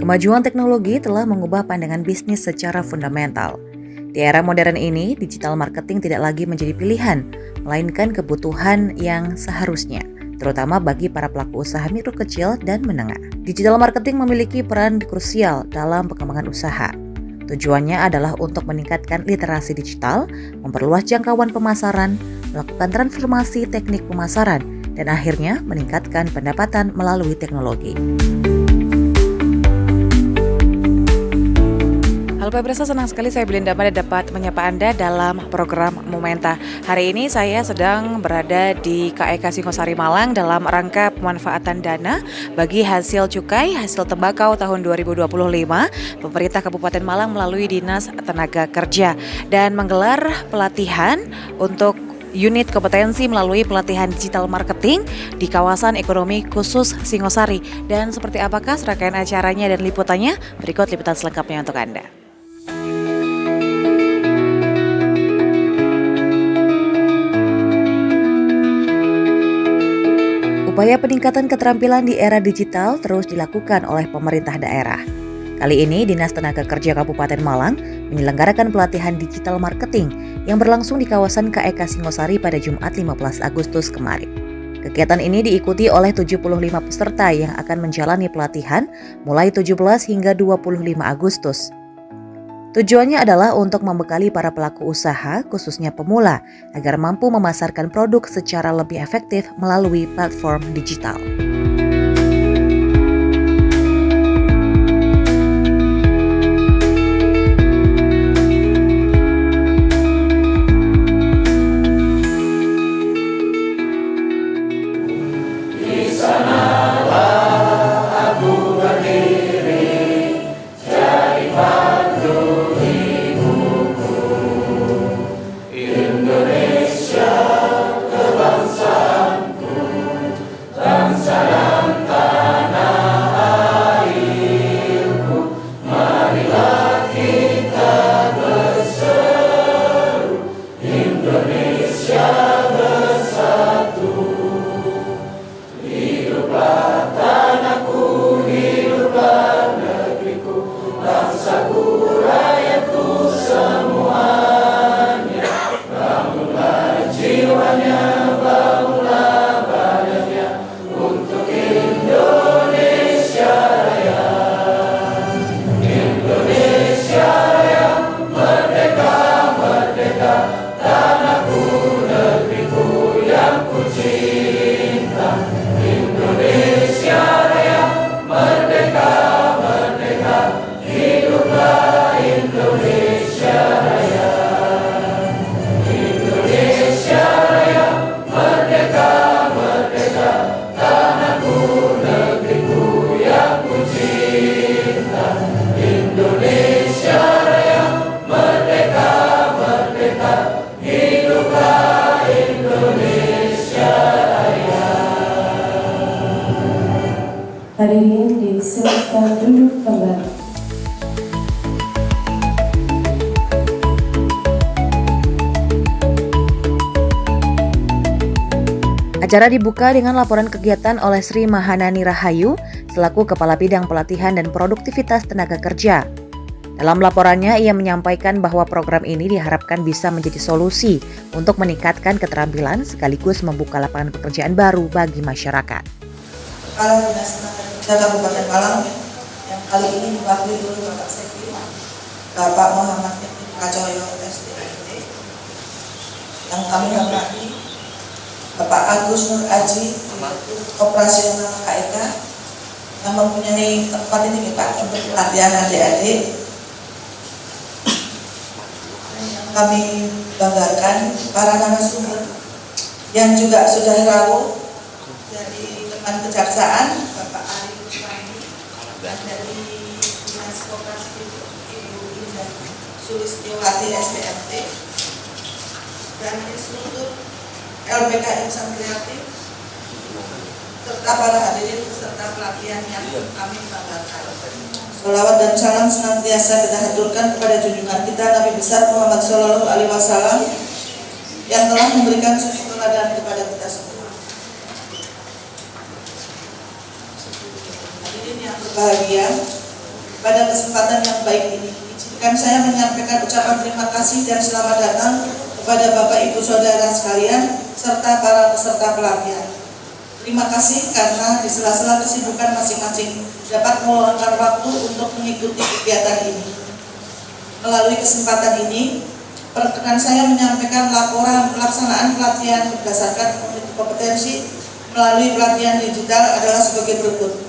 Kemajuan teknologi telah mengubah pandangan bisnis secara fundamental. Di era modern ini, digital marketing tidak lagi menjadi pilihan, melainkan kebutuhan yang seharusnya, terutama bagi para pelaku usaha mikro kecil dan menengah. Digital marketing memiliki peran krusial dalam pengembangan usaha. Tujuannya adalah untuk meningkatkan literasi digital, memperluas jangkauan pemasaran, melakukan transformasi teknik pemasaran, dan akhirnya meningkatkan pendapatan melalui teknologi. Halo pemirsa, senang sekali saya Belinda Mada dapat menyapa Anda dalam program Momenta. Hari ini saya sedang berada di KEK Singosari Malang dalam rangka pemanfaatan dana bagi hasil cukai, hasil tembakau tahun 2025. Pemerintah Kabupaten Malang melalui Dinas Tenaga Kerja dan menggelar pelatihan untuk unit kompetensi melalui pelatihan digital marketing di kawasan ekonomi khusus Singosari. Dan seperti apakah serangkaian acaranya dan liputannya? Berikut liputan selengkapnya untuk Anda. Upaya peningkatan keterampilan di era digital terus dilakukan oleh pemerintah daerah. Kali ini, Dinas Tenaga Kerja Kabupaten Malang menyelenggarakan pelatihan digital marketing yang berlangsung di kawasan KEK Singosari pada Jumat 15 Agustus kemarin. Kegiatan ini diikuti oleh 75 peserta yang akan menjalani pelatihan mulai 17 hingga 25 Agustus. Tujuannya adalah untuk membekali para pelaku usaha, khususnya pemula, agar mampu memasarkan produk secara lebih efektif melalui platform digital. Hadirin disilakan duduk kembali. Acara dibuka dengan laporan kegiatan oleh Sri Mahanani Rahayu selaku Kepala Bidang Pelatihan dan Produktivitas Tenaga Kerja. Dalam laporannya, ia menyampaikan bahwa program ini diharapkan bisa menjadi solusi untuk meningkatkan keterampilan sekaligus membuka lapangan pekerjaan baru bagi masyarakat. Kepala Dinas Tenaga Kerja Kabupaten Malang yang kali ini diwakili oleh Bapak Sekdi, Bapak Muhammad Kacoyo SDMT, yang kami hormati Bapak Agus Nur Aji, Operasional KEK, yang mempunyai tempat ini Pak untuk pelatihan adik-adik. Yang kami banggakan para narasumber yang juga sudah rawuh dari teman kejaksaan Bapak Ari Kuswani dan dari Dinas Koperasi Ibu Indah Sulistiowati SDMT dan instruktur LPK Insan Kreatif serta para hadirin peserta pelatihan yang kami banggakan. Sholawat dan salam senantiasa kita haturkan kepada junjungan kita Nabi besar Muhammad Shallallahu Alaihi Wasallam yang telah memberikan suri teladan kepada kita semua. Hadirin yang berbahagia, pada kesempatan yang baik ini. Izinkan saya menyampaikan ucapan terima kasih dan selamat datang kepada Bapak Ibu Saudara sekalian serta para peserta pelatihan. Terima kasih karena di sela-sela kesibukan masing-masing dapat meluangkan waktu untuk mengikuti kegiatan ini. Melalui kesempatan ini, perkenan saya menyampaikan laporan pelaksanaan pelatihan berdasarkan kompetensi melalui pelatihan digital adalah sebagai berikut.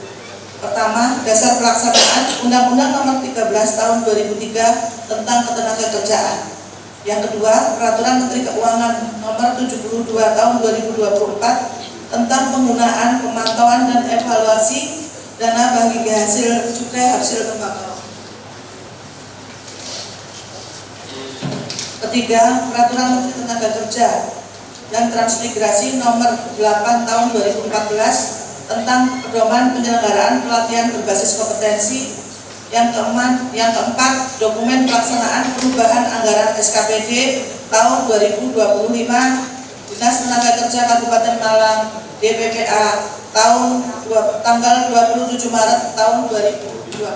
Pertama, dasar pelaksanaan Undang-Undang Nomor 13 Tahun 2003 tentang Ketenagakerjaan. Yang kedua, Peraturan Menteri Keuangan Nomor 72 Tahun 2024 tentang penggunaan, pemantauan dan evaluasi dana bagi hasil cukai hasil tembakau. Ketiga, Peraturan Menteri Tenagakerja dan Transmigrasi Nomor 8 Tahun 2014 tentang pedoman penyelenggaraan pelatihan berbasis kompetensi. Yang keempat, dokumen pelaksanaan perubahan anggaran SKPD tahun 2025 Dinas Tenaga Kerja Kabupaten Malang DPPA tanggal 27 Maret tahun 2025.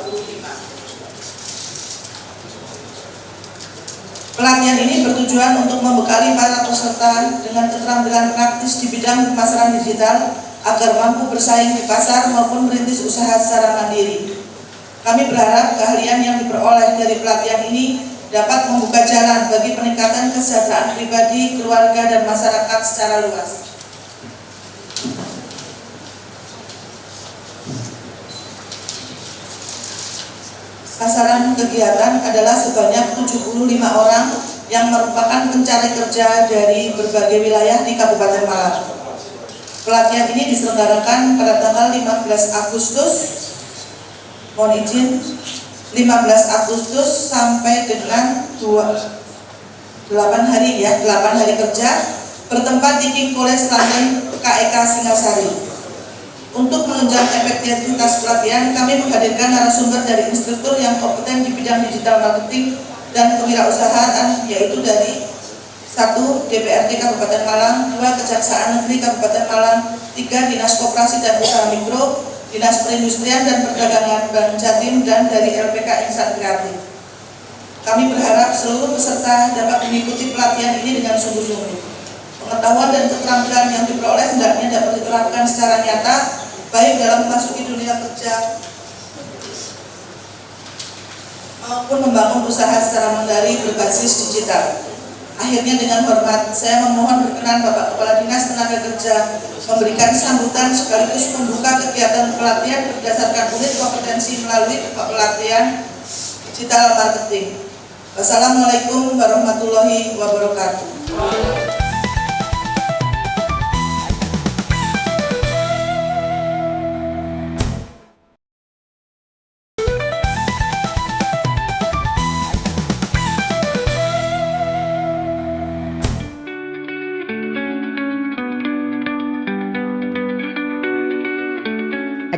Pelatihan ini bertujuan untuk membekali para peserta dengan keterampilan praktis di bidang pemasaran digital agar mampu bersaing di pasar maupun merintis usaha secara mandiri. Kami berharap keahlian yang diperoleh dari pelatihan ini dapat membuka jalan bagi peningkatan kesejahteraan pribadi, keluarga, dan masyarakat secara luas. Sasaran kegiatan adalah sebanyak 75 orang yang merupakan pencari kerja dari berbagai wilayah di Kabupaten Malang. Pelatihan ini diselenggarakan pada tanggal 15 Agustus, mohon izin, 15 Agustus sampai dengan 8 hari kerja bertempat di King College London KEK Singasari. Untuk menunjang efektivitas pelatihan, kami menghadirkan narasumber dari instruktur yang kompeten di bidang digital marketing dan kewirausahaan, yaitu dari 1. DPRD Kabupaten Malang, 2. Kejaksaan Negeri Kabupaten Malang, 3. Dinas Koperasi dan Usaha Mikro, Dinas Perindustrian dan Perdagangan Bank Jatim, dan dari LPK Insan Kreatif. Kami berharap seluruh peserta dapat mengikuti pelatihan ini dengan sungguh-sungguh. Pengetahuan dan keterampilan yang diperoleh hendaknya dapat diterapkan secara nyata, baik dalam memasuki dunia kerja maupun membangun usaha secara mandiri berbasis digital. Akhirnya dengan hormat, saya memohon berkenan Bapak Kepala Dinas Tenaga Kerja memberikan sambutan sekaligus membuka kegiatan pelatihan berdasarkan unit kompetensi melalui pelatihan digital marketing. Wassalamualaikum warahmatullahi wabarakatuh.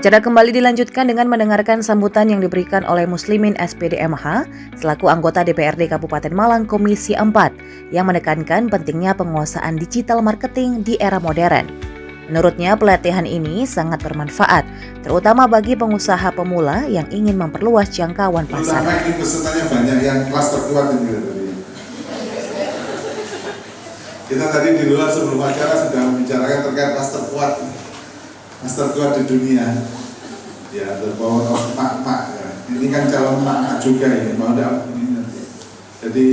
Acara kembali dilanjutkan dengan mendengarkan sambutan yang diberikan oleh Muslimin SPDMH selaku anggota DPRD Kabupaten Malang Komisi 4 yang menekankan pentingnya penguasaan digital marketing di era modern. Menurutnya pelatihan ini sangat bermanfaat, terutama bagi pengusaha pemula yang ingin memperluas jangkauan pasar. Terutama ini pesertanya banyak yang kelas terkuat ini tadi. Kita tadi di luar sebelum acara sudah membicarakan terkait kelas terkuat. Master kuat di dunia, ya, the power of mak-mak ya. Ini kan calon mak-mak juga ini, mau tidak ini nanti. Jadi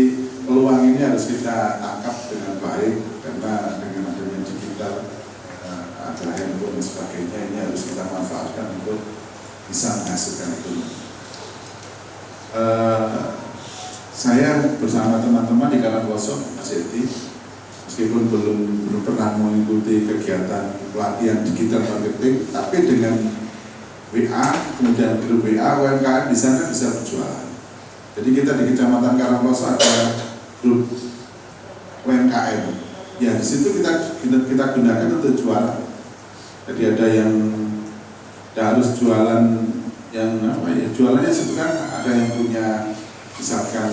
peluang ini harus kita tangkap dengan baik karena dengan adanya digital, ada handphone dan sebagainya, ini harus kita manfaatkan untuk bisa menghasilkan itu. Saya bersama teman-teman di Karangkosong, Mas Edi, meskipun belum pernah mengikuti kegiatan pelatihan digital marketing, tapi dengan WA, kemudian grup WA UMKM di sana bisa berjualan. Jadi kita di Kecamatan Karangkosong ada grup UMKM. Ya di situ kita gunakan untuk jualan. Jadi ada yang harus jualan yang apa ya? Jualannya itu kan ada yang punya misalkan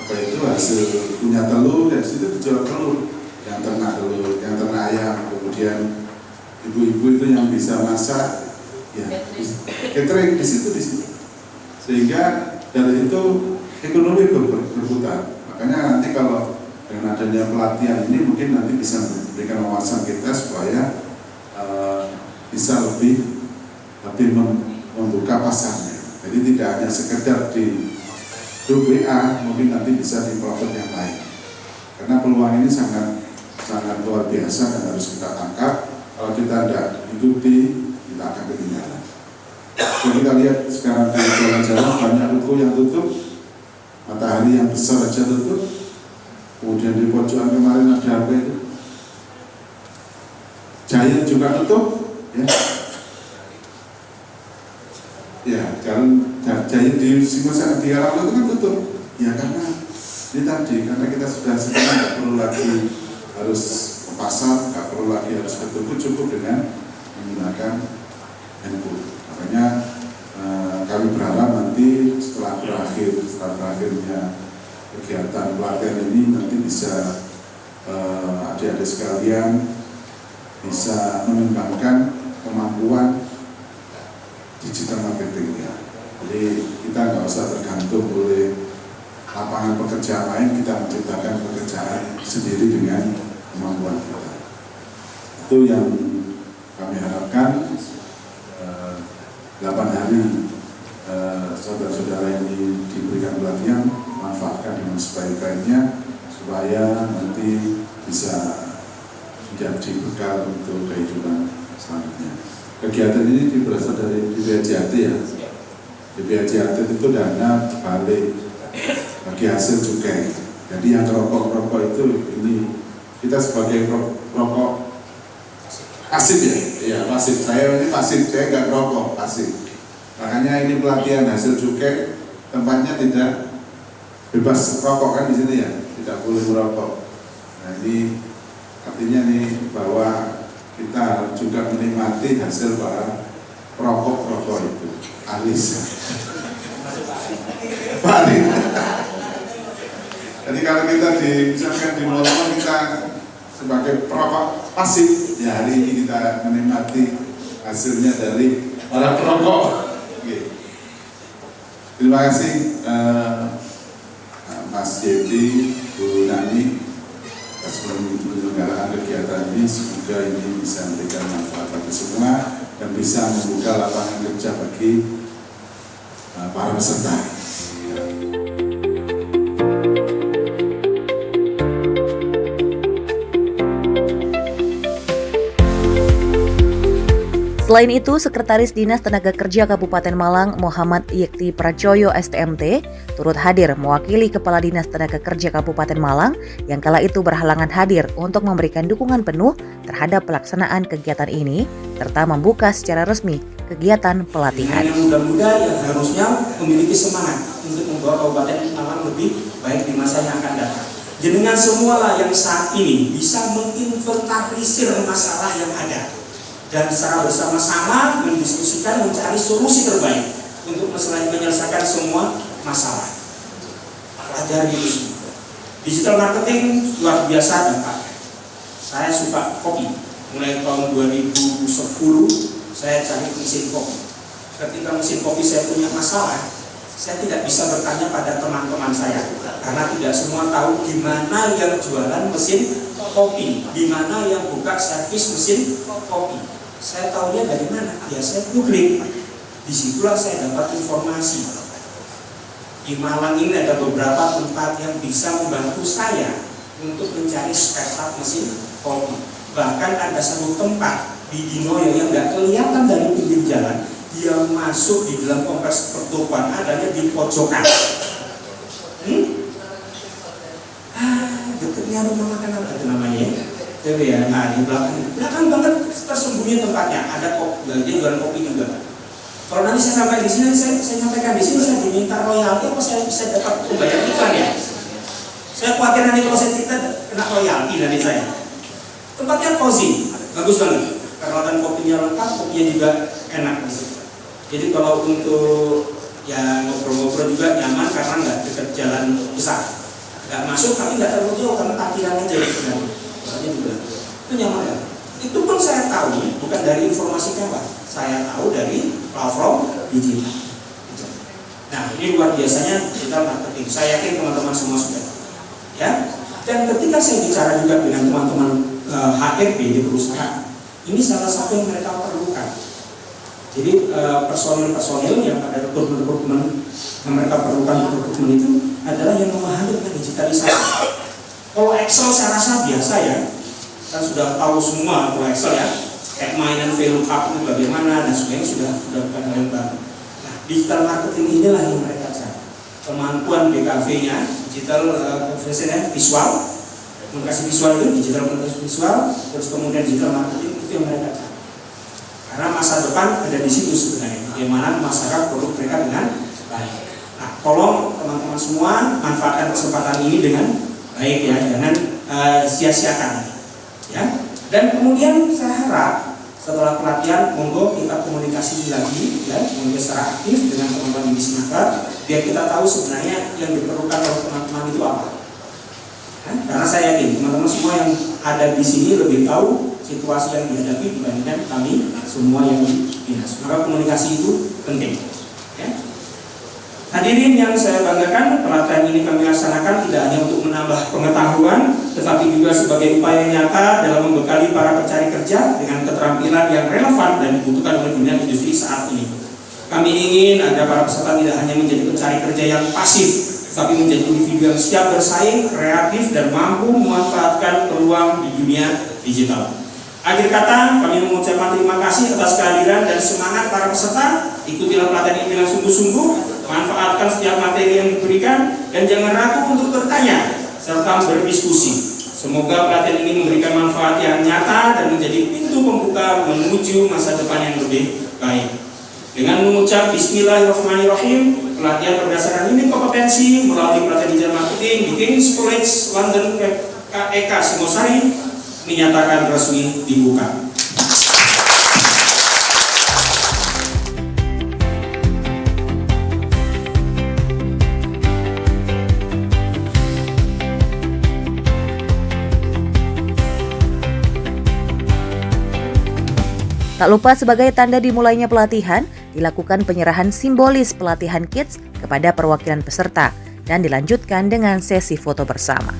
apa itu hasil punya telur, dari situ dijual telur, yang ternak telur, yang ternak ayam, kemudian ibu-ibu itu yang bisa masak, ya catering di situ. sehingga dari itu ekonomi berputar. Makanya nanti kalau dengan adanya pelatihan ini mungkin nanti bisa memberikan wawasan kita supaya bisa lebih membuka pasarnya. Jadi tidak hanya sekedar di grup WA, mungkin nanti bisa di profil yang lain. Karena peluang ini sangat luar biasa dan harus kita tangkap. Kalau kita tidak ikuti, kita akan ketinggalan. Jadi kita lihat sekarang di jalan-jalan banyak ruko yang tutup, Matahari yang besar aja tutup. Kemudian di pojokan kemarin ada apa itu? Giant juga tutup, ya. Ya, jalan Giant di Singosari di Arab itu kan tutup. Ya karena ini tadi, karena kita sudah sekarang nggak perlu lagi harus ke pasar, nggak perlu lagi harus ke toko, cukup dengan menggunakan handphone. Makanya kami berharap nanti setelah berakhirnya kegiatan pelatihan ini nanti bisa adik-adik sekalian bisa mengembangkan kemampuan digital marketingnya. Jadi kita nggak usah tergantung oleh lapangan pekerjaan lain, kita menciptakan pekerjaan sendiri dengan kemampuan kita. Itu yang kami harapkan 8 hari saudara-saudara ini diberikan pelatihan, manfaatkan dengan sebaik-baiknya supaya nanti bisa menjadi bekal untuk kehidupan selanjutnya. Kegiatan ini berasal dari DPHJAT ya. DPHJAT itu dana balik bagi hasil cukai. Jadi yang rokok itu ini kita sebagai rokok pasif ya, iya pasif. Saya ini pasif, saya nggak rokok pasif. Makanya ini pelatihan hasil cukai, tempatnya tidak bebas rokok kan di sini ya, tidak boleh merokok. Nah ini artinya nih bahwa kita juga menikmati hasil para perokok itu, alis. Balik. Jadi kalau kita misalkan di mall kita sebagai perokok pasif, ya hari ini kita menikmati hasilnya dari para perokok. Oke. Terima kasih Mas Yeti, Bu Nani atas penyelenggaraan kegiatan ini. Semoga ini bisa memberikan manfaat bagi semua dan bisa membuka lapangan kerja bagi para peserta. Selain itu, Sekretaris Dinas Tenaga Kerja Kabupaten Malang Muhammad Yekti Pracoyo STMT turut hadir mewakili Kepala Dinas Tenaga Kerja Kabupaten Malang yang kala itu berhalangan hadir untuk memberikan dukungan penuh terhadap pelaksanaan kegiatan ini serta membuka secara resmi kegiatan pelatihan. Yang muda-muda yang harusnya memiliki semangat untuk membawa Kabupaten Malang lebih baik di masa yang akan datang. Jenengan semualah yang saat ini bisa menginventarisir masalah yang ada dan secara bersama-sama mendiskusikan mencari solusi terbaik untuk menyelesaikan semua masalah. Pelajari itu. Digital marketing luar biasa dampaknya. Saya suka kopi. Mulai tahun 2010 saya cari mesin kopi. Ketika mesin kopi saya punya masalah, saya tidak bisa bertanya pada teman-teman saya karena tidak semua tahu di mana yang jualan mesin kopi, di mana yang buka servis mesin kopi. Saya tahunya dari mana? Ya saya googling. Disitulah saya dapat informasi. Di Malang ini ada beberapa tempat yang bisa membantu saya untuk mencari startup mesin kopi. Bahkan ada satu tempat di Dinoyo yang nggak kelihatan dari pinggir jalan. Dia masuk di dalam kompleks pertokoan, adanya di pojokan. Dekatnya rumah makan apa itu namanya? Jadi ya, nah di belakang banget tersembunyi tempatnya. Ada kopi, dia jualan kopi juga. Kalau nanti saya sampai di sini, saya sampaikan di sini, saya diminta royalti, apa saya bisa dapat membayar iklan ya? Saya khawatir nanti kalau saya cerita kena royalti dari saya. Tempatnya cozy, bagus banget. Peralatan kopinya lengkap, kopinya juga enak. Jadi kalau untuk ya ngobrol-ngobrol juga nyaman karena nggak dekat jalan besar. Nggak masuk tapi nggak terlalu jauh karena parkiran aja sebenarnya. Juga itu nyaman ya. Itu pun saya tahu bukan dari informasi kawan, saya tahu dari platform digital. Nah Ini luar biasanya digital marketing. Saya yakin teman-teman semua sudah. Ya. Dan ketika saya bicara juga dengan teman-teman HRD di perusahaan, ini salah satu yang mereka perlukan. Jadi personil-personil yang ada rekrutmen yang mereka perlukan untuk rekrutmen itu adalah yang memahami tentang digitalisasi. Kalau Excel saya rasa biasa ya, kan sudah tahu semua kalau Excel ya, kayak mainan VLOOKUP itu bagaimana dan sebagainya sudah bukan hal yang baru. Nah, digital marketing inilah yang mereka cari. Kemampuan BKV-nya, digital visual, komunikasi visual itu digital komunikasi visual, terus kemudian digital marketing itu yang mereka cari. Karena masa depan ada di situ sebenarnya, bagaimana masyarakat produk mereka dengan baik. Nah, tolong teman-teman semua manfaatkan kesempatan ini dengan baik ya, jangan sia-siakan ya. Dan kemudian saya harap setelah pelatihan, monggo kita komunikasi lagi ya, monggo secara aktif dengan teman-teman di Disnaker, biar kita tahu sebenarnya yang diperlukan oleh teman-teman itu apa. Ya, karena saya yakin teman-teman semua yang ada di sini lebih tahu situasi yang dihadapi dibandingkan kami semua yang di dinas. Maka komunikasi itu penting. Ya. Hadirin yang saya banggakan, pelatihan ini kami laksanakan tidak hanya untuk menambah pengetahuan, tetapi juga sebagai upaya nyata dalam membekali para pencari kerja dengan keterampilan yang relevan dan dibutuhkan oleh dunia industri saat ini. Kami ingin agar para peserta tidak hanya menjadi pencari kerja yang pasif, tetapi menjadi individu yang siap bersaing, kreatif, dan mampu memanfaatkan peluang di dunia digital. Akhir kata, kami mengucapkan terima kasih atas kehadiran dan semangat para peserta. Ikutilah pelatihan ini dengan sungguh-sungguh, manfaatkan setiap materi yang diberikan, dan jangan ragu untuk bertanya serta berdiskusi. Semoga pelatihan ini memberikan manfaat yang nyata dan menjadi pintu pembuka menuju masa depan yang lebih baik. Dengan mengucap Bismillahirrahmanirrahim, pelatihan berdasarkan unit kompetensi melalui pelatihan digital marketing di King's College London KEK Singosari menyatakan resmi dibuka. Tak lupa sebagai tanda dimulainya pelatihan, dilakukan penyerahan simbolis pelatihan kids kepada perwakilan peserta dan dilanjutkan dengan sesi foto bersama.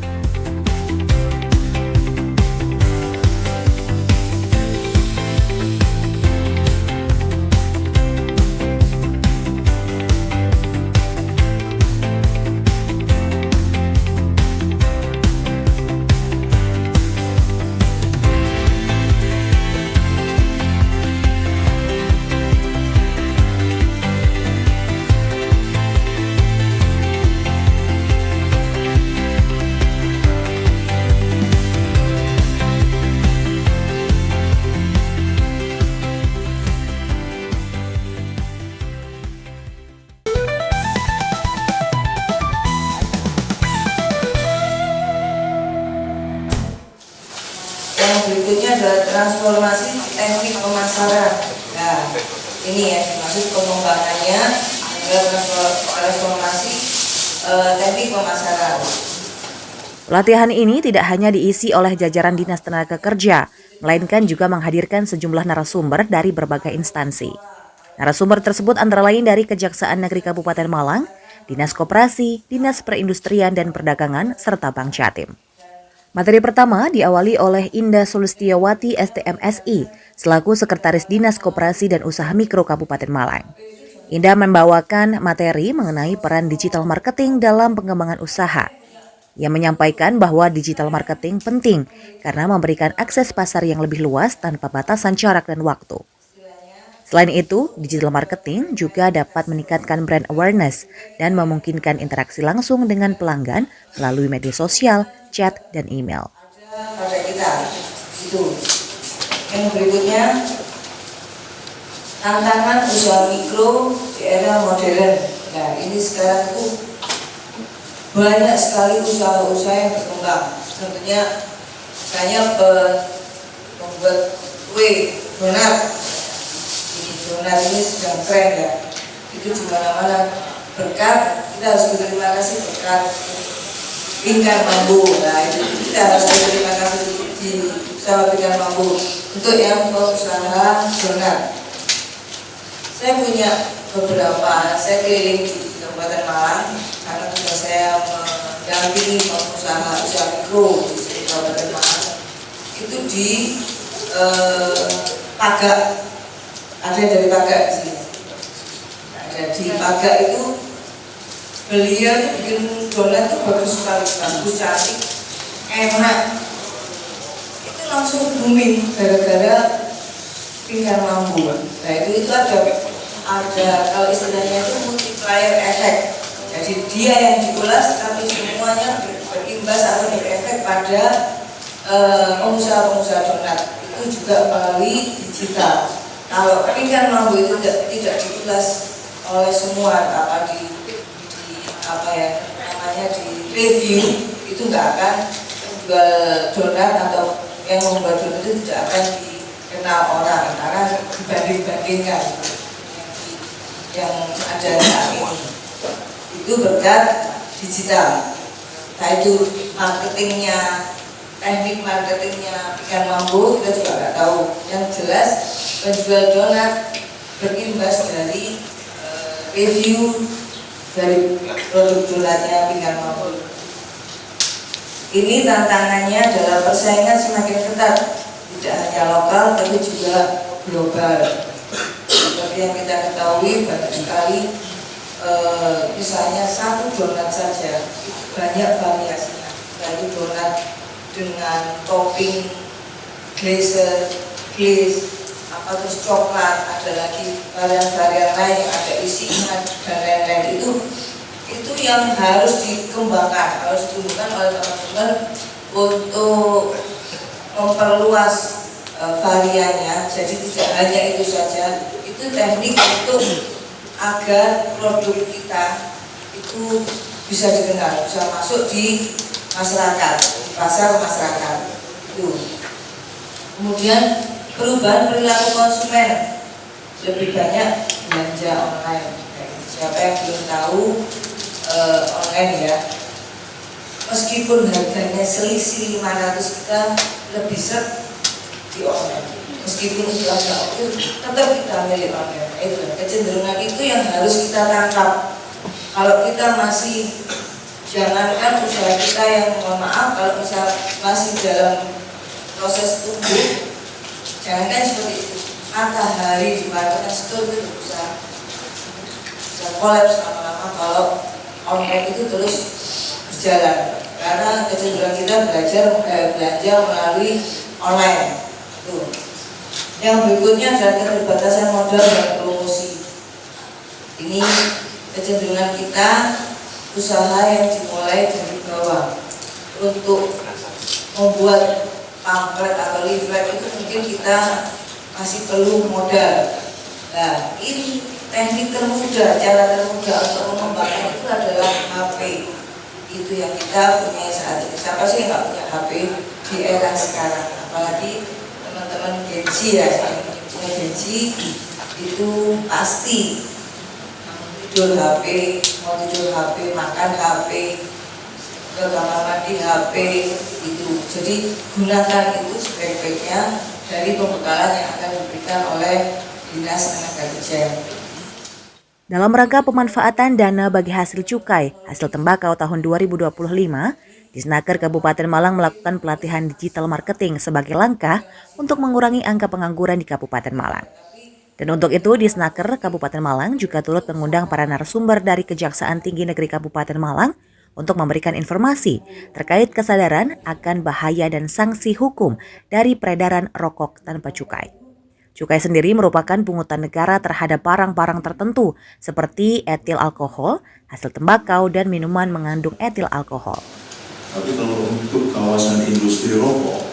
Yang berikutnya adalah transformasi teknik pemasaran. Nah, ini ya maksud pengembangannya adalah transformasi teknik pemasaran. Pelatihan ini tidak hanya diisi oleh jajaran Dinas Tenaga Kerja, melainkan juga menghadirkan sejumlah narasumber dari berbagai instansi. Narasumber tersebut antara lain dari Kejaksaan Negeri Kabupaten Malang, Dinas Koperasi, Dinas Perindustrian dan Perdagangan, serta Bank Jatim. Materi pertama diawali oleh Indah Sulistiawati STMSI selaku Sekretaris Dinas Koperasi dan Usaha Mikro Kabupaten Malang. Indah membawakan materi mengenai peran digital marketing dalam pengembangan usaha. Ia menyampaikan bahwa digital marketing penting karena memberikan akses pasar yang lebih luas tanpa batasan jarak dan waktu. Selain itu, digital marketing juga dapat meningkatkan brand awareness dan memungkinkan interaksi langsung dengan pelanggan melalui media sosial, chat, dan email. Pada kita, itu. Yang berikutnya, tantangan usaha mikro di era modern. Nah, ini sekarang itu banyak sekali usaha-usaha yang berkembang. Tentunya, misalnya membuat kue, donat. Donat ini sedang tren ya. Itu di mana-mana berkat. Kita harus berterima kasih berkat Bingkai Bambu. Nah, itu kita harus berterima kasih di usaha Bingkai Bambu untuk yang usaha donat. Saya punya beberapa, saya keliling di tempat Kabupaten Malang, karena juga saya mendampingi usaha mikro di Kabupaten Malang. Itu di Pagak, ada dari Pagak di sini. Ada di Pagak itu beliau itu bikin donat itu bagus sekali, bagus, cantik, enak. Itu langsung booming gara-gara pinggan mambu. Nah itu ada kalau istilahnya itu multiplier effect. Jadi dia yang diulas tapi semuanya berimbas atau berefek pada pengusaha-pengusaha donat. Itu juga melalui digital. Kalau pinggan mambu itu tidak diulas oleh semua di review, itu nggak akan menjual donat atau yang membuat donat itu tidak akan dikenal orang karena dibanding-bandingkan yang ada saat ini. Itu berkat digital. Nah itu marketingnya, teknik marketingnya pinggan mambu kita juga nggak tahu. Yang jelas penjual donat berimbas dari review dari produk donatnya pinggan mambu. Ini tantangannya dalam persaingan semakin ketat, tidak hanya lokal tapi juga global. Seperti yang kita ketahui banyak sekali, misalnya satu donat saja banyak variasinya. Yaitu donat dengan topping glaze, terus coklat, ada lagi varian-varian lain yang ada isinya dan lain-lain. Itu yang harus dikembangkan, harus ditumbuhkan oleh teman-teman untuk memperluas variannya. Jadi tidak hanya itu saja, itu teknik untuk agar produk kita itu bisa dikenal, bisa masuk di masyarakat, di pasar masyarakat. Itu. Kemudian perubahan perilaku konsumen, lebih banyak belanja online. Siapa yang belum tahu online ya, meskipun harganya selisih 500 kita lebih seret di online. Meskipun itu agak oke, tetap kita milih online. Itu kecenderungan itu yang harus kita tangkap. Kalau kita masih, jangankan usaha kita yang mohon maaf, kalau misal masih dalam proses tumbuh, jangankan seperti itu, matahari di market store itu bisa kolaps lama-lama kalau online itu terus berjalan. Karena kecenderungan kita belanja melalui online. Tuh. Yang berikutnya adalah keterbatasan modal dan promosi. Ini kecenderungan kita, usaha yang dimulai dari bawah. Untuk membuat pamflet atau leaflet itu mungkin kita masih perlu modal. Nah, ini teknik termudah, cara termudah untuk mengembangkan itu adalah HP. Itu yang kita punya saat ini. Siapa sih yang nggak punya HP di era sekarang? Apalagi teman-teman Gen Z ya, yang punya Gen Z itu pasti tidur HP, mau tidur HP, makan HP, ke kamar mandi HP itu. Jadi gunakan itu sebaik-baiknya dari pembekalan yang akan diberikan oleh Dinas Tenaga Kerja. Dalam rangka pemanfaatan dana bagi hasil cukai hasil tembakau tahun 2025, Disnaker Kabupaten Malang melakukan pelatihan digital marketing sebagai langkah untuk mengurangi angka pengangguran di Kabupaten Malang. Dan untuk itu, Disnaker Kabupaten Malang juga turut mengundang para narasumber dari Kejaksaan Tinggi Negeri Kabupaten Malang untuk memberikan informasi terkait kesadaran akan bahaya dan sanksi hukum dari peredaran rokok tanpa cukai. Cukai sendiri merupakan pungutan negara terhadap barang-barang tertentu seperti etil alkohol, hasil tembakau, dan minuman mengandung etil alkohol. Tapi kalau untuk kawasan industri rokok,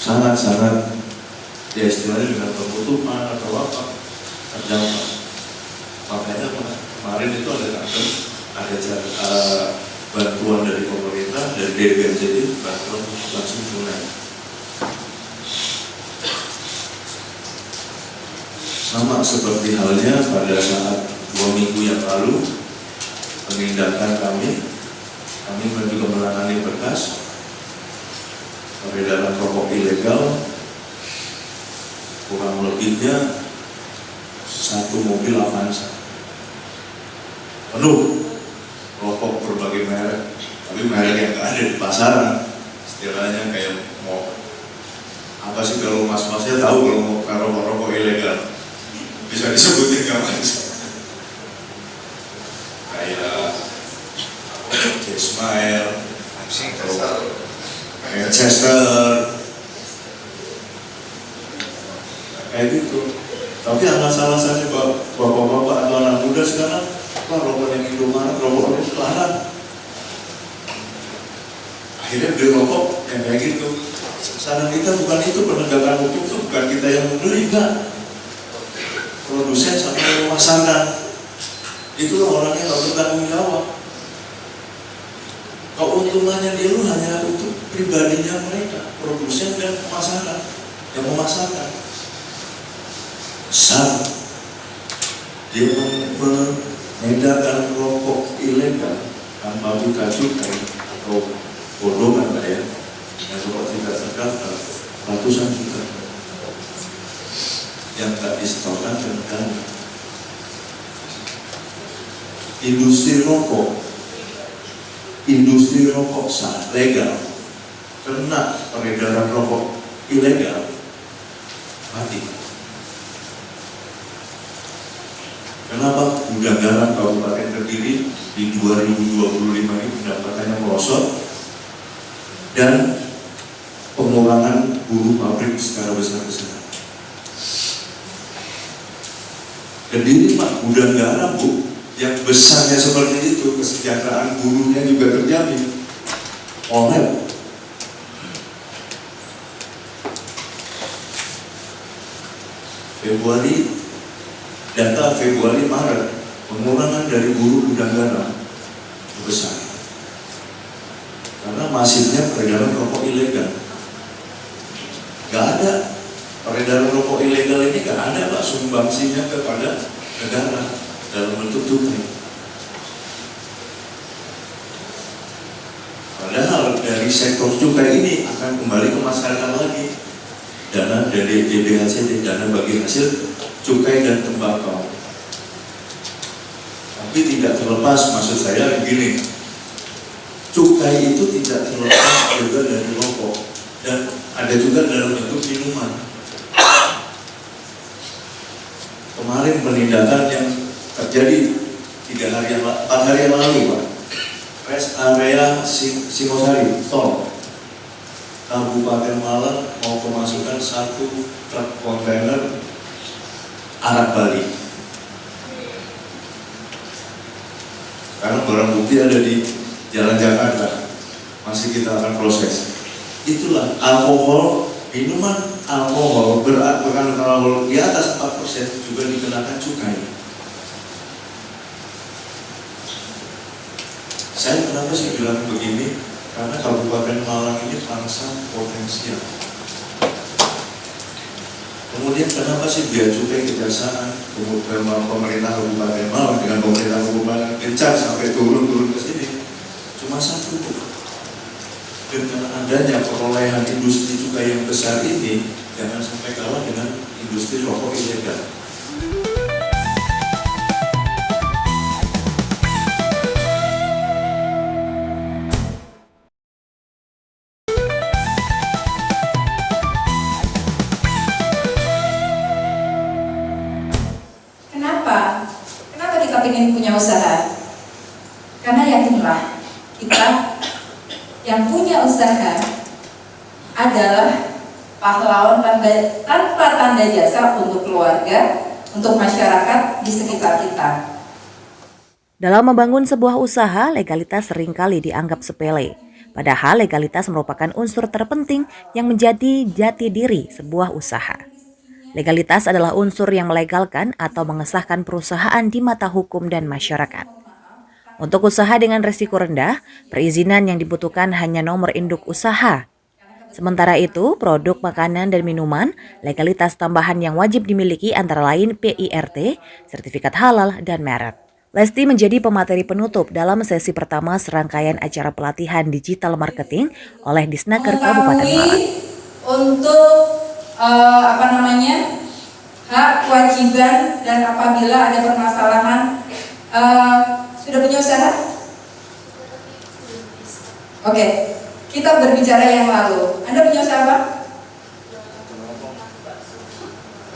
sangat-sangat ya istilahnya dengan penutupan atau apa terjangkau. Makanya kemarin itu ada bantuan dari pemerintah, dari BPNJ, bantuan langsung tunai. Sama seperti halnya pada saat 2 minggu yang lalu penindakan kami juga menangani berkas peredaran rokok ilegal, kurang lebihnya 1 mobil Avanza penuh rokok berbagai merek, tapi merek yang nggak ada di pasaran. Istilahnya kayak mau apa sih, kalau mas-masnya tahu kalau mau rokok ilegal bisa disebutin nggak mas? Kayak Jesmael, kayak Chester, kayak gitu. Tapi alasan-alasannya bapak-bapak atau anak muda sekarang, wah rokok yang Indomaret, rokok ini larang. Akhirnya beli rokok yang kayak gitu. Saran kita bukan itu, penegakan hukum itu bukan kita yang membeli, enggak. Produsen sama pemasaran. Itulah orang yang harus bertanggung jawab. Keuntungannya dia lu hanya untuk pribadinya mereka, produsen dan pemasaran yang memasarkan. Besar dia mengedarkan rokok ilegal tanpa buka cukai atau bodohan lah ya, yang rokok tidak terdaftar ratusan juta yang tak disetorkan ke negara. Industri rokok sah legal kena peredaran rokok ilegal mati. Kenapa Gudang Garam Kabupaten Kediri di 2025 ini pendapatannya merosot dan pengurangan buruh pabrik secara besar-besaran? Kediri Pak, gudang garam Bu, yang besarnya seperti itu, kesejahteraan buruhnya juga terjamin oleh data Februari Maret, pengurangan dari buruh gudang garam besar karena masifnya peredaran rokok ilegal. Gak ada peredaran rokok ilegal ini, gak ada Pak sumbangsinya kepada negara dalam bentuk cukai. Padahal dari sektor cukai ini akan kembali ke masyarakat lagi dana dari DBHC, dana bagi hasil cukai dan tembakau. Tapi tidak terlepas, maksud saya begini, cukai itu tidak terlepas juga dari rokok dan ada juga dalam bentuk minuman. Kemarin penindakan yang terjadi 4 hari yang lalu Pak, rest area Singosari, tol Kabupaten Malang mau kemasukan 1 truk kontainer Arab Bali. Karena barang bukti ada di Jalan Jakarta, masih kita akan proses. Itulah alkohol, minuman alkohol berkandungan alkohol di atas 4% juga dikenakan cukai. Saya kenapa sih bilang begini? Karena Kabupaten Malang ini bangsa potensial. Kemudian kenapa sih Bea Cukai Kejaksaan, kemudian pemerintah Kabupaten Malang dengan pemerintah Kabupaten gencar sampai turun ke sini? Cuma satu, dengan adanya perolehan industri cukai yang besar ini, jangan sampai kalah dengan industri rokok ilegal. Kenapa kita ingin punya usaha? Karena yakinlah kita yang punya usaha adalah pahlawan tanpa tanda jasa untuk keluarga, untuk masyarakat di sekitar kita. Dalam membangun sebuah usaha, legalitas seringkali dianggap sepele. Padahal legalitas merupakan unsur terpenting yang menjadi jati diri sebuah usaha. Legalitas adalah unsur yang melegalkan atau mengesahkan perusahaan di mata hukum dan masyarakat. Untuk usaha dengan risiko rendah, perizinan yang dibutuhkan hanya nomor induk usaha. Sementara itu, produk makanan dan minuman, legalitas tambahan yang wajib dimiliki antara lain PIRT, sertifikat halal, dan merek. Lesti menjadi pemateri penutup dalam sesi pertama serangkaian acara pelatihan digital marketing oleh Disnaker Kabupaten Malang. Untuk hak, kewajiban, dan apabila ada permasalahan Sudah punya usaha? Oke, kita berbicara yang lalu. Anda punya usaha apa?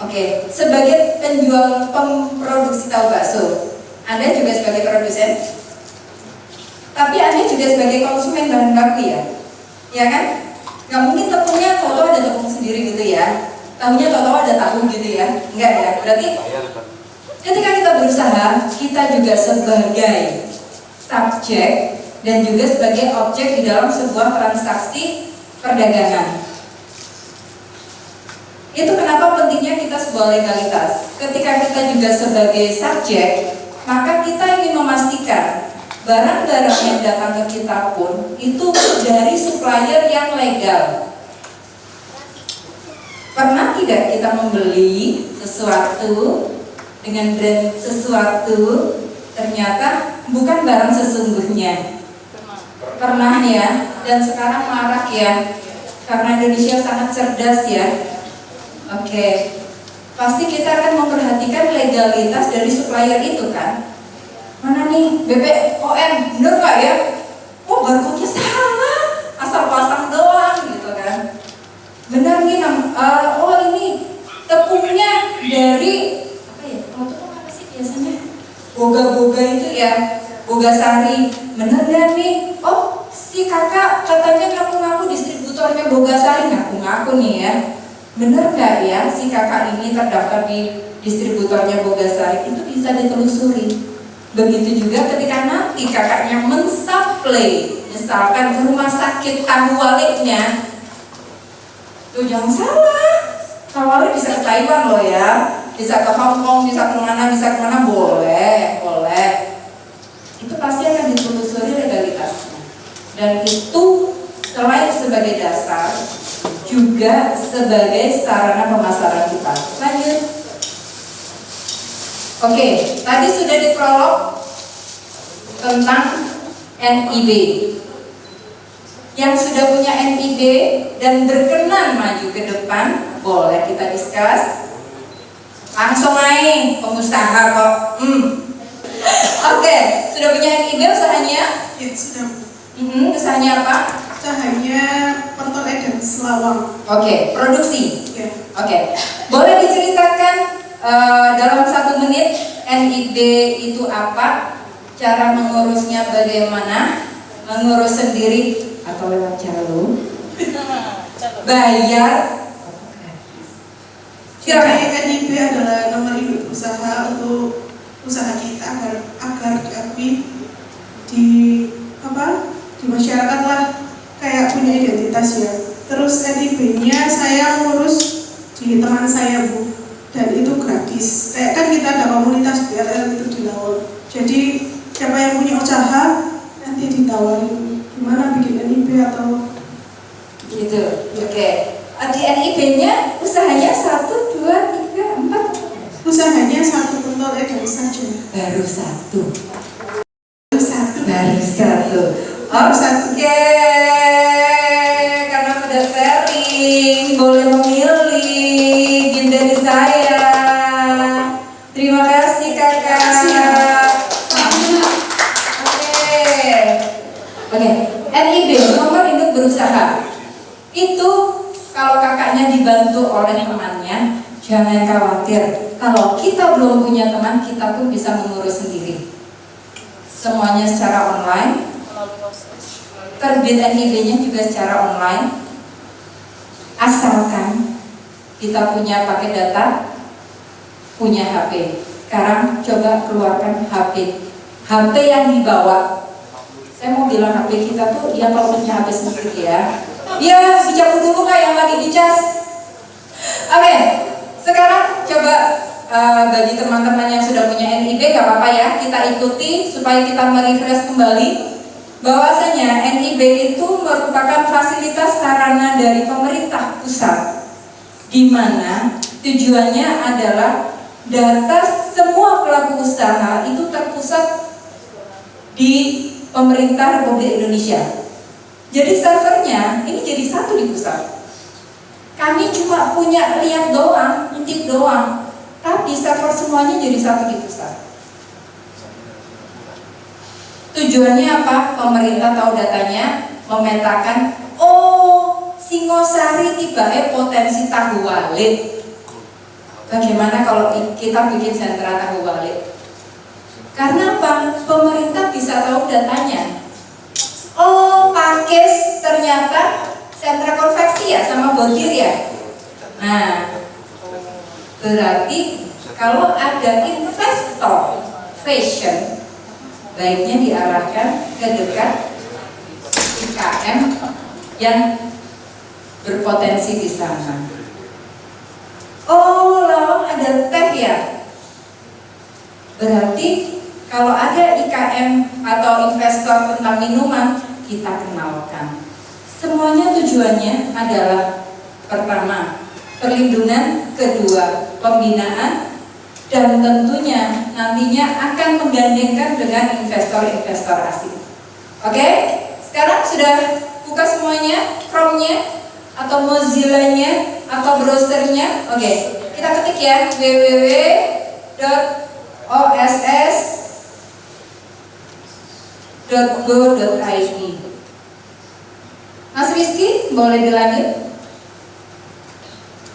Oke, sebagai penjual pemproduksi tahu bakso, Anda juga sebagai produsen, tapi Anda juga sebagai konsumen bahan baku ya kan? Nggak mungkin tepungnya tahu ada tepung sendiri gitu ya, tahunya tahu ada tahu gitu ya, enggak ya? Berarti ketika kita berusaha, kita juga sebagai subjek dan juga sebagai objek di dalam sebuah transaksi perdagangan. Itu kenapa pentingnya kita sebuah legalitas. Ketika kita juga sebagai subjek, maka kita ingin memastikan barang-barang yang datang ke kita pun itu dari supplier yang legal. Pernah tidak kita membeli sesuatu dengan brand sesuatu ternyata bukan barang sesungguhnya? Pernah ya, dan sekarang marak ya, karena Indonesia sangat cerdas ya. Oke, pasti kita akan memperhatikan legalitas dari supplier itu kan. Mana nih BPOM, bener nggak ya? Oh, barcode-nya sama, asal pasang doang gitu kan. Benar nih, oh ini tepungnya dari apa ya? Kalau tepung apa sih biasanya? Boga-boga itu ya, Boga Sari. Bener gak nih? Oh, si kakak katanya ngaku-ngaku distributornya Boga Sari, ngaku-ngaku nih ya. Bener gak ya si kakak ini terdaftar di distributornya Boga Sari? Itu bisa ditelusuri. Begitu juga ketika nanti kakaknya mensuplai misalkan ke rumah sakit Tahuwaliknya, tuh jangan salah, Tahuwalik bisa ke Taiwan loh ya, bisa ke Hong Kong, bisa kemana, boleh. Itu pasti akan ditelusuri legalitasnya. Dan itu selain sebagai dasar, juga sebagai sarana pemasaran kita. Lanjut. Oke, tadi sudah diprolog tentang NIB. Yang sudah punya NIB dan berkenan maju ke depan, boleh kita discuss. Langsung aja, pengusaha kok. Oke, sudah punya NIB usahanya? Ya, sudah. Usahanya apa? Usahanya pentol edam selawang. Oke, produksi. Ya. Oke, boleh diceritakan dalam 1 menit NIB itu apa? Cara mengurusnya bagaimana? Mengurus sendiri atau lewat calo? Bayar? Jadi NIB adalah nomor induk usaha untuk usaha kita agar diakui di masyarakat lah, kayak punya identitas ya. Terus NIB-nya saya ngurus di teman saya Bu, dan itu gratis. Kayak kan kita ada komunitas BLL itu di Laut. Jadi siapa yang punya usaha nanti ditawarin gimana bikin NIB atau gitu. Oke. Di NIB-nya usahanya 1, 2, 3, 4. usahanya 1 pentol edam saja. Baru 1. Baru satu. Oke, karena sudah sharing, boleh memilih game dari saya. Terima kasih kakak. Oke, NIB nomor induk berusaha. Itu kalau kakaknya dibantu oleh temannya, jangan khawatir. Kalau kita belum punya teman, kita pun bisa mengurus sendiri. Semuanya secara online. Terbit NIB-nya juga secara online. Asalkan kita punya paket data, punya HP. Sekarang coba keluarkan HP. HP yang dibawa. Saya mau bilang HP kita tuh, ya kalau punya HP sendiri ya. Ya, dicabut dulu kak yang lagi dicas. Oke, sekarang coba bagi teman-teman yang sudah punya NIB gak apa-apa ya, kita ikuti supaya kita merefresh kembali bahwasanya NIB itu merupakan fasilitas sarana dari pemerintah pusat, di mana tujuannya adalah data semua pelaku usaha itu terpusat di pemerintah Republik Indonesia. Jadi servernya ini jadi satu di pusat. Kami cuma punya lihat doang, intip doang. Tapi server semuanya jadi satu di pusat. Tujuannya apa? Pemerintah tahu datanya, memetakan, oh Singosari tiba potensi tahu walit. Bagaimana kalau kita bikin sentra tahu walit? Karena apa? Pemerintah bisa tahu datanya. Oh, Pakis ternyata sentra konveksi ya sama bordir ya. Nah, berarti kalau ada investor fashion, baiknya diarahkan ke dekat IKM yang berpotensi di sana. Oh, loh, ada teh ya. Berarti kalau ada IKM atau investor tentang minuman, kita kenalkan. Semuanya tujuannya adalah pertama, perlindungan, kedua, pembinaan, dan tentunya nantinya akan menggandengkan dengan investor-investor asing. Oke? Sekarang sudah buka semuanya, Chrome-nya atau Mozilla-nya atau browsernya. Oke, kita ketik ya www.oss.go.id. Mas Rizky, boleh dilanjut?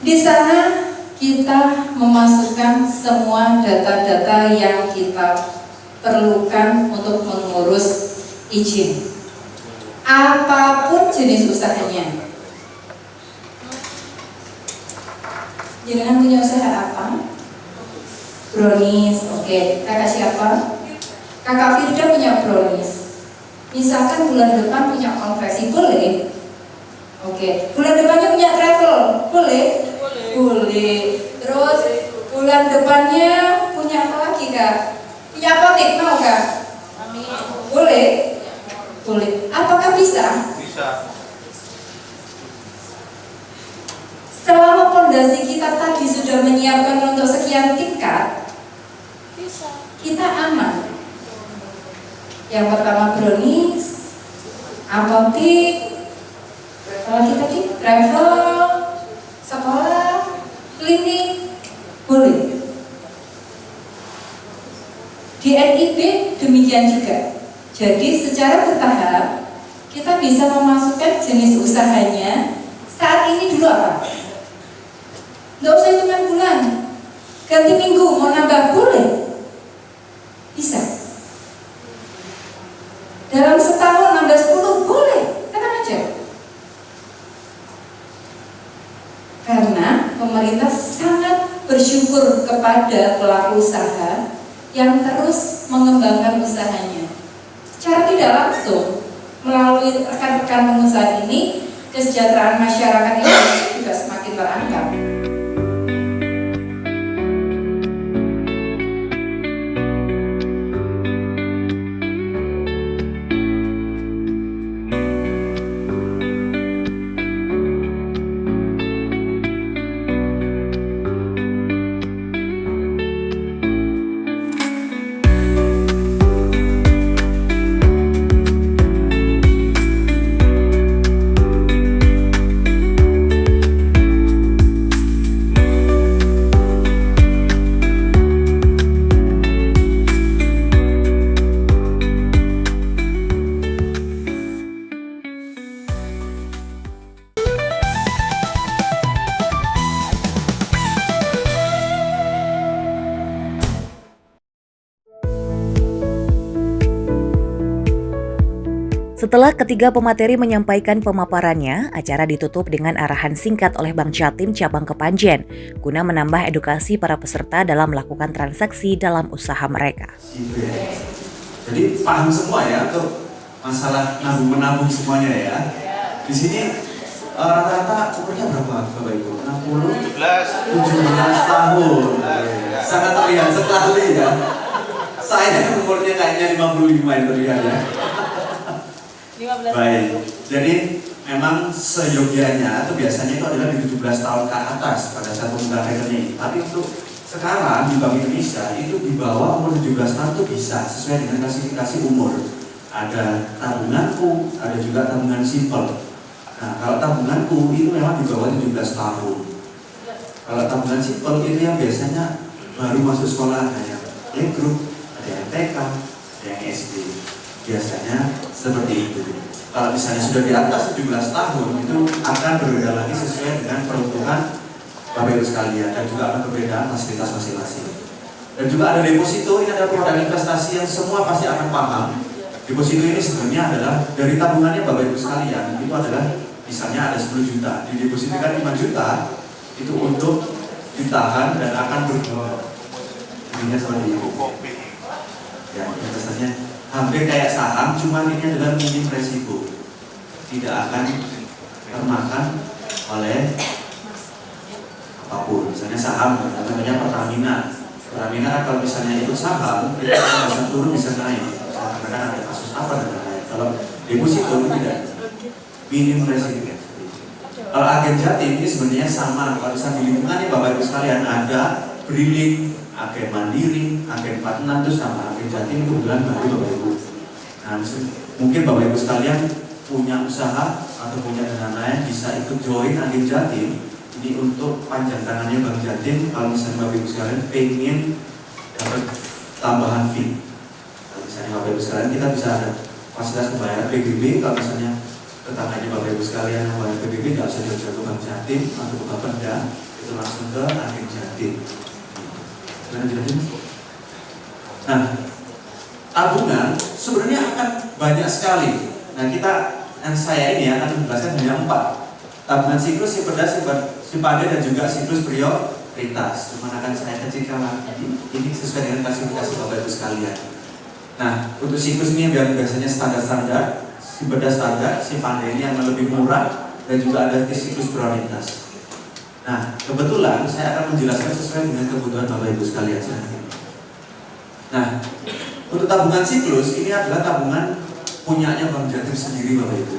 Di sana kita memasukkan semua data-data yang kita perlukan untuk mengurus izin. Apapun jenis usahanya. Jangan punya usaha apa? Brownies, oke. Kakak siapa? Kakak Firda punya brownies. Misalkan bulan depan punya konveksi, boleh? Oke. Bulan depannya punya travel, boleh? Boleh. Terus bulan depannya punya apa lagi kak? Punya apotek, mau kak? Boleh? Boleh. Apakah bisa? Bisa. Selama fondasi kita tadi sudah menyiapkan untuk sekian tingkat, kita aman. Yang pertama brownies, apotek, apalagi tadi travel, sekolah, klinik, boleh. Di NIB demikian juga. Jadi secara bertahap kita bisa memasukkan jenis usahanya. Saat ini dulu apa? Nggak usah hitungan bulan, ganti minggu, mau nambah boleh, bisa. Dalam setahun nambah 10 boleh, katakan aja. Karena pemerintah sangat bersyukur kepada pelaku usaha yang terus mengembangkan usahanya. Secara tidak langsung melalui rekan-rekan pengusaha ini, kesejahteraan masyarakat Indonesia juga semakin terangkat. Setelah ketiga pemateri menyampaikan pemaparannya, acara ditutup dengan arahan singkat oleh Bank Jatim Cabang Kepanjen guna menambah edukasi para peserta dalam melakukan transaksi dalam usaha mereka. Jadi paham semua ya untuk masalah nabung-menabung semuanya ya. Di sini rata-rata umurnya berapa Bapak Ibu? 17 tahun. Sangat terlihat sekali ya. Saya umurnya kayaknya 55 yang terlihat ya. Baik, jadi memang seyogianya itu biasanya itu adalah di 17 tahun ke atas pada saat membuka rekening. Tapi untuk sekarang di Bank Indonesia itu di bawah umur 17 tahun itu bisa sesuai dengan klasifikasi umur. Ada tabunganku, ada juga tabungan simpel. Nah, kalau tabunganku itu memang di bawah 17 tahun. Kalau tabungan simpel itu yang biasanya baru masuk sekolah, ada yang playgroup, ada yang TK, ada yang SD. biasanya seperti itu. Kalau misalnya sudah di atas 17 tahun itu akan berbeda lagi sesuai dengan peruntukan Bapak Ibu sekalian, dan juga akan berbeda fasilitas masing-masing. Dan juga ada deposito, ini ada produk investasi yang semua pasti akan paham. Deposito ini sebenarnya adalah dari tabungannya Bapak Ibu sekalian, itu adalah misalnya ada 10 juta, didepositokan 5 juta itu untuk ditahan dan akan berbunga. Ini seperti itu. Ya, investasinya hampir kayak saham, cuma ini adalah minim resiko, tidak akan termakan oleh apapun. Misalnya saham, namanya Pertamina kan kalau misalnya ikut saham, itu bisa turun bisa naik, karena ada kasus apa dan lain-lain. Kalau deposito itu tidak, minim resiko. Kalau agen Jatim ini sebenarnya sama. Kalau misalnya di lingkungannya Bapak Ibu sekalian ada Briling, agen Mandiri, agen 46 itu sama. Agen Jatim itu bulan baru Bapak Ibu. Nah, mungkin Bapak Ibu sekalian punya usaha atau punya dana lain bisa ikut join agen Jatim. Ini untuk panjang tangannya Bank Jatim. Kalau misalnya Bapak Ibu sekalian pengen dapat tambahan fee, kalau misalnya Bapak Ibu sekalian kita bisa ada fasilitas pembayaran PBB. Kalau misalnya tetangganya Bapak Ibu sekalian yang bayar PBB nggak usah jauh-jauh ke Bank Jatim atau ke Bapenda, itu langsung ke agen Jatim. Nah, tabungan sebenarnya akan banyak sekali. Nah, saya ini akan menjelaskan hanya 4. Tabungan siklus, simpadan, dan juga siklus prioritas. Cuma akan saya kecilkan lagi. Ini sesuai dengan klasifikasi Bapak Ibu sekalian. Nah, untuk siklus ini biasanya standar-standar, simpadan standar, simpadan ini yang lebih murah, dan juga ada siklus prioritas. Nah, kebetulan saya akan menjelaskan sesuai dengan kebutuhan Bapak Ibu sekalian. Nah, untuk tabungan siklus ini adalah tabungan punyanya Bank Jatim sendiri Bapak Ibu.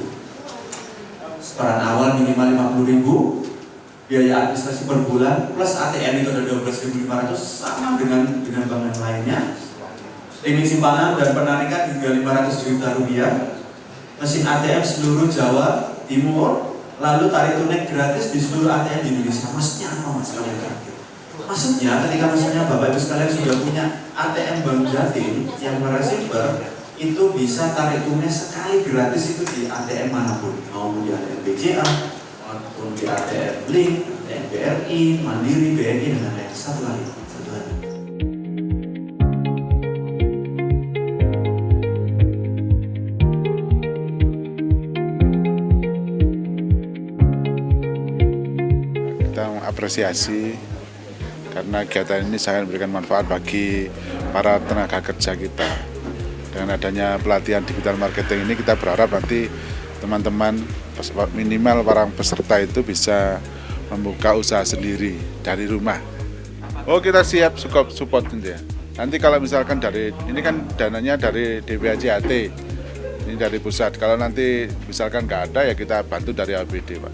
Peran awal minimal 50.000, biaya administrasi per bulan plus ATM itu ada 12.500 sama dengan bank yang lainnya. Limit simpanan dan penarikan hingga 500 juta rupiah. Mesin ATM seluruh Jawa Timur, lalu tarik tunai gratis di seluruh ATM di Indonesia. Maksudnya apa Mas kalian terakhir? Maksudnya ketika misalnya Bapak Ibu sekalian sudah punya ATM Bank Jatim yang mereceiver, itu bisa tarik tunai sekali gratis itu di ATM manapun, mau di ATM BCA, maupun di ATM Link, ATM BRI, Mandiri, BNI, dan lain-lain. Satu kali. Kita mengapresiasi karena kegiatan ini sangat memberikan manfaat bagi para tenaga kerja kita. Dengan adanya pelatihan digital marketing ini kita berharap nanti teman-teman minimal para peserta itu bisa membuka usaha sendiri dari rumah. Oh, kita siap support ya. Nanti kalau misalkan ini kan dananya dari DPAJAT, ini dari pusat. Kalau nanti misalkan nggak ada ya kita bantu dari APBD Pak.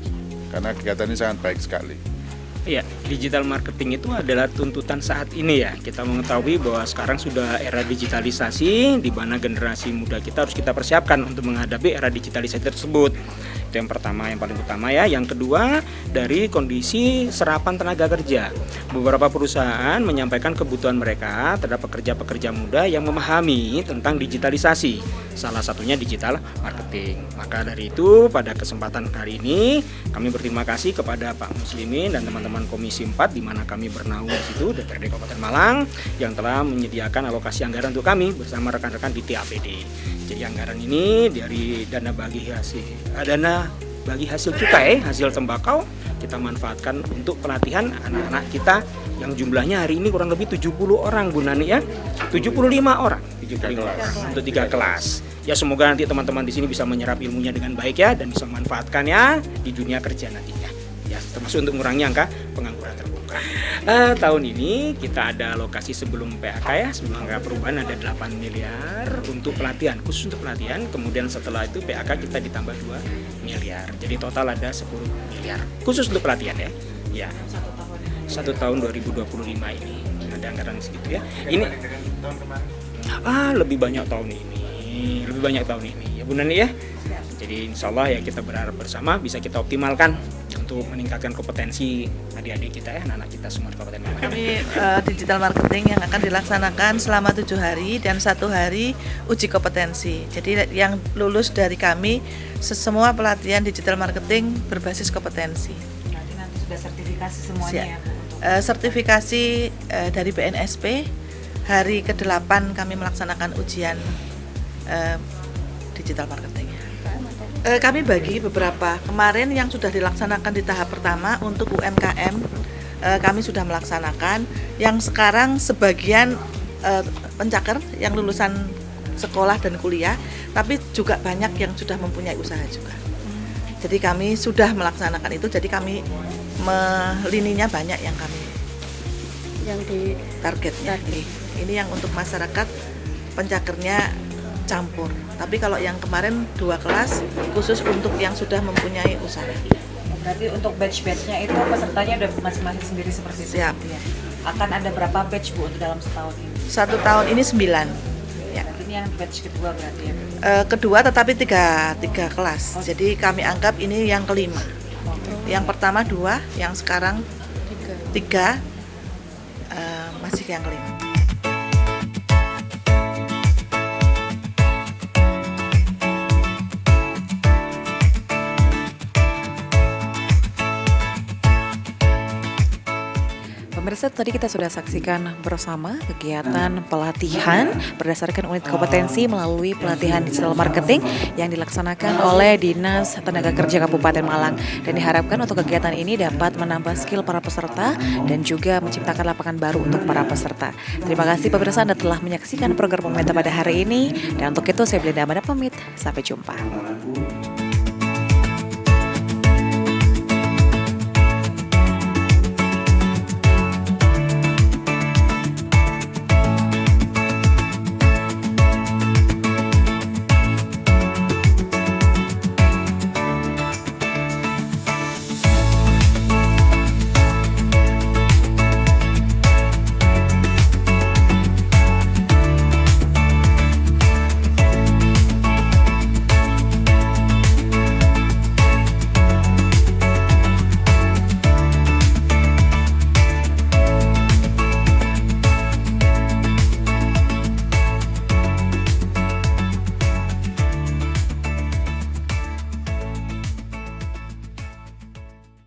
Karena kegiatan ini sangat baik sekali. Ya, digital marketing itu adalah tuntutan saat ini ya. Kita mengetahui bahwa sekarang sudah era digitalisasi, di mana generasi muda kita harus kita persiapkan untuk menghadapi era digitalisasi tersebut. Itu yang pertama, yang paling utama ya. Yang kedua, dari kondisi serapan tenaga kerja. Beberapa perusahaan menyampaikan kebutuhan mereka terhadap pekerja-pekerja muda yang memahami tentang digitalisasi. Salah satunya digital marketing. Maka dari itu, pada kesempatan hari ini kami berterima kasih kepada Pak Muslimin dan teman-teman Komisi 4 di mana kami bernaung di situ DPRD Kabupaten Malang yang telah menyediakan alokasi anggaran untuk kami bersama rekan-rekan di TAPD. Jadi anggaran ini dari dana bagi hasil cukai, hasil tembakau kita manfaatkan untuk pelatihan anak-anak kita yang jumlahnya hari ini kurang lebih 70 orang Bu Nani ya. 75 orang untuk 3 kelas. Ya semoga nanti teman-teman di sini bisa menyerap ilmunya dengan baik ya dan bisa memanfaatkannya di dunia kerja nantinya. Ya, termasuk untuk mengurangi angka pengangguran terbuka. Tahun ini kita ada alokasi sebelum PAK ya, sebelum angka perubahan ada 8 miliar untuk pelatihan, khusus untuk pelatihan. Kemudian setelah itu PAK kita ditambah 2 miliar. Jadi total ada 10 miliar khusus untuk pelatihan ya. Ya. 1 tahun 2025 ini ada anggaran segitu ya. Ini lebih banyak tahun ini ya Bu Nani ya. Jadi insya Allah ya kita berharap bersama bisa kita optimalkan untuk untuk meningkatkan kompetensi adik-adik kita ya, anak-anak kita semua di Kabupaten Malang? Kami digital marketing yang akan dilaksanakan selama 7 hari dan 1 hari uji kompetensi. Jadi yang lulus dari kami semua pelatihan digital marketing berbasis kompetensi. Berarti nanti sudah sertifikasi semuanya ya Bu? Sertifikasi dari BNSP, hari ke-8 kami melaksanakan ujian digital marketing. Kami bagi beberapa. Kemarin yang sudah dilaksanakan di tahap pertama untuk UMKM kami sudah melaksanakan. Yang sekarang sebagian pencaker yang lulusan sekolah dan kuliah, tapi juga banyak yang sudah mempunyai usaha juga. Jadi kami sudah melaksanakan itu. Jadi kami lininya banyak yang kami di targetnya. Ini yang untuk masyarakat pencakernya campur. Tapi kalau yang kemarin 2 kelas khusus untuk yang sudah mempunyai usaha. Berarti untuk batch-batchnya itu pesertanya udah masing-masing sendiri seperti itu? Siap. Ya. Akan ada berapa batch Bu untuk dalam setahun ini? 1 tahun ini 9. Ya. Berarti ini yang batch kedua berarti ya? Kedua tetapi 3 kelas. Jadi kami anggap ini yang kelima. Yang pertama 2, yang sekarang 3, masih yang kelima. Pemirsa, tadi kita sudah saksikan bersama kegiatan pelatihan berdasarkan unit kompetensi melalui pelatihan digital marketing yang dilaksanakan oleh Dinas Tenaga Kerja Kabupaten Malang, dan diharapkan untuk kegiatan ini dapat menambah skill para peserta dan juga menciptakan lapangan baru untuk para peserta. Terima kasih pemirsa Anda telah menyaksikan program Pemeta pada hari ini, dan untuk itu saya Belinda Amanda pamit, sampai jumpa.